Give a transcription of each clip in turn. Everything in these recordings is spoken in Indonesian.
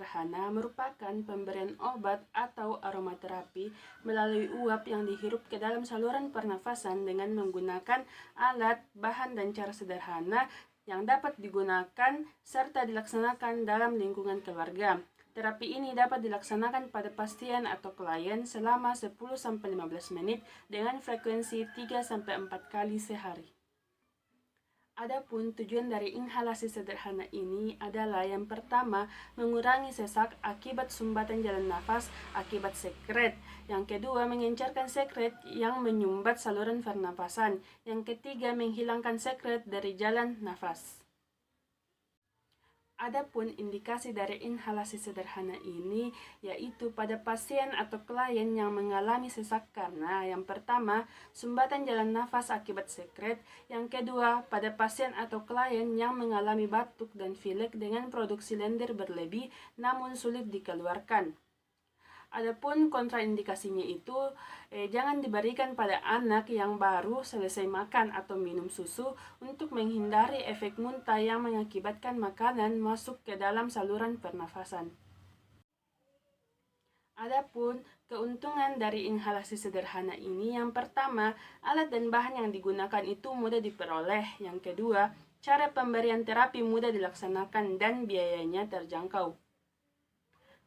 sederhana merupakan pemberian obat atau aromaterapi melalui uap yang dihirup ke dalam saluran pernafasan dengan menggunakan alat, bahan, dan cara sederhana yang dapat digunakan serta dilaksanakan dalam lingkungan keluarga. Terapi ini dapat dilaksanakan pada pasien atau klien selama 10-15 menit dengan frekuensi 3-4 kali sehari. Adapun tujuan dari inhalasi sederhana ini adalah yang pertama, mengurangi sesak akibat sumbatan jalan nafas akibat sekret. Yang kedua, mengencerkan sekret yang menyumbat saluran pernafasan. Yang ketiga, menghilangkan sekret dari jalan nafas. Adapun indikasi dari inhalasi sederhana ini yaitu pada pasien atau klien yang mengalami sesak karena yang pertama, sumbatan jalan nafas akibat sekret, yang kedua, pada pasien atau klien yang mengalami batuk dan pilek dengan produksi lendir berlebih namun sulit dikeluarkan. Adapun kontraindikasinya itu jangan diberikan pada anak yang baru selesai makan atau minum susu untuk menghindari efek muntah yang mengakibatkan makanan masuk ke dalam saluran pernafasan. Adapun keuntungan dari inhalasi sederhana ini, yang pertama, alat dan bahan yang digunakan itu mudah diperoleh. Yang kedua, cara pemberian terapi mudah dilaksanakan dan biayanya terjangkau.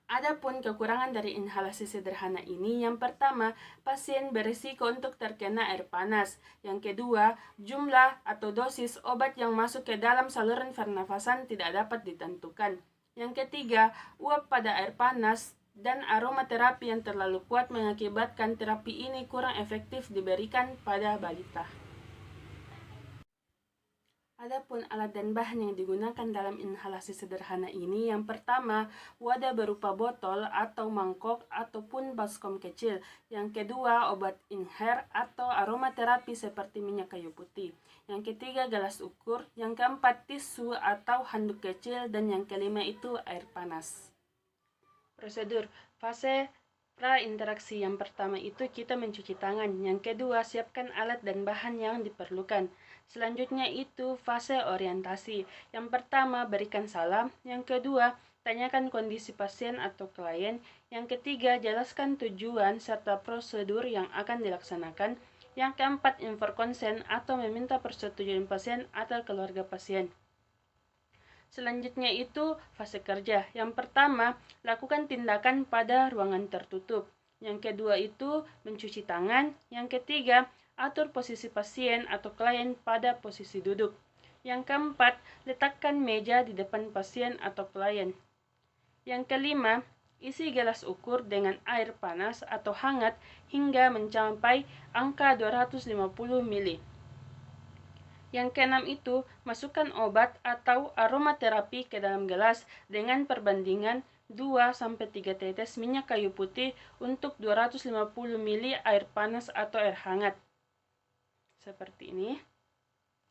Adapun kekurangan dari inhalasi sederhana ini, yang pertama, pasien berisiko untuk terkena air panas. Yang kedua, jumlah atau dosis obat yang masuk ke dalam saluran pernafasan tidak dapat ditentukan. Yang ketiga, uap pada air panas dan aromaterapi yang terlalu kuat mengakibatkan terapi ini kurang efektif diberikan pada balita. Adapun alat dan bahan yang digunakan dalam inhalasi sederhana ini, yang pertama, wadah berupa botol atau mangkok ataupun baskom kecil. Yang kedua, obat inher atau aromaterapi seperti minyak kayu putih. Yang ketiga, gelas ukur. Yang keempat, tisu atau handuk kecil. Dan yang kelima itu air panas. Prosedur fase prainteraksi, yang pertama itu kita mencuci tangan. Yang kedua, siapkan alat dan bahan yang diperlukan. Selanjutnya itu fase orientasi. Yang pertama, berikan salam. Yang kedua, tanyakan kondisi pasien atau klien. Yang ketiga, jelaskan tujuan serta prosedur yang akan dilaksanakan. Yang keempat, inform konsen atau meminta persetujuan pasien atau keluarga pasien. Selanjutnya itu fase kerja. Yang pertama, lakukan tindakan pada ruangan tertutup. Yang kedua itu mencuci tangan. Yang ketiga, atur posisi pasien atau klien pada posisi duduk. Yang keempat, letakkan meja di depan pasien atau klien. Yang kelima, isi gelas ukur dengan air panas atau hangat hingga mencapai angka 250 ml. Yang keenam itu, masukkan obat atau aromaterapi ke dalam gelas dengan perbandingan 2-3 tetes minyak kayu putih untuk 250 ml air panas atau air hangat. Seperti ini.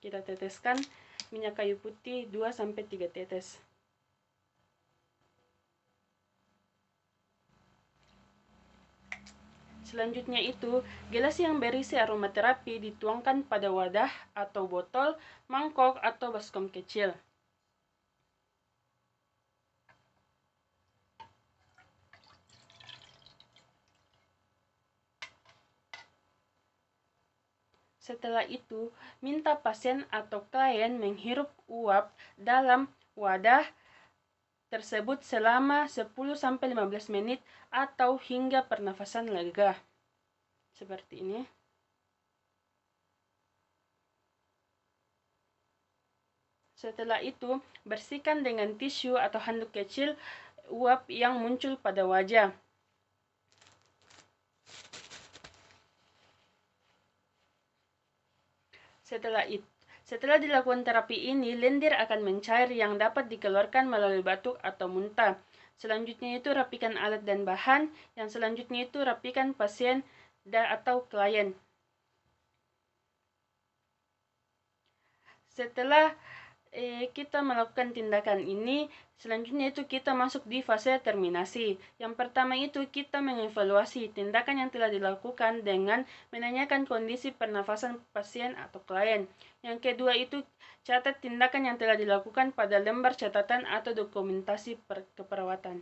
Kita teteskan minyak kayu putih 2-3 tetes. Selanjutnya itu, gelas yang berisi aromaterapi dituangkan pada wadah atau botol, mangkok atau baskom kecil. Setelah itu, minta pasien atau klien menghirup uap dalam wadah tersebut selama 10-15 menit atau hingga pernafasan lega. Seperti ini. Setelah itu, bersihkan dengan tisu atau handuk kecil uap yang muncul pada wajah. Setelah dilakukan terapi ini, lendir akan mencair yang dapat dikeluarkan melalui batuk atau muntah. Selanjutnya itu rapikan alat dan bahan. Yang selanjutnya itu rapikan pasien atau klien. Setelah kita melakukan tindakan ini, selanjutnya itu kita masuk di fase terminasi. Yang pertama itu kita mengevaluasi tindakan yang telah dilakukan dengan menanyakan kondisi pernafasan pasien atau klien. Yang kedua itu catat tindakan yang telah dilakukan pada lembar catatan atau dokumentasi keperawatan.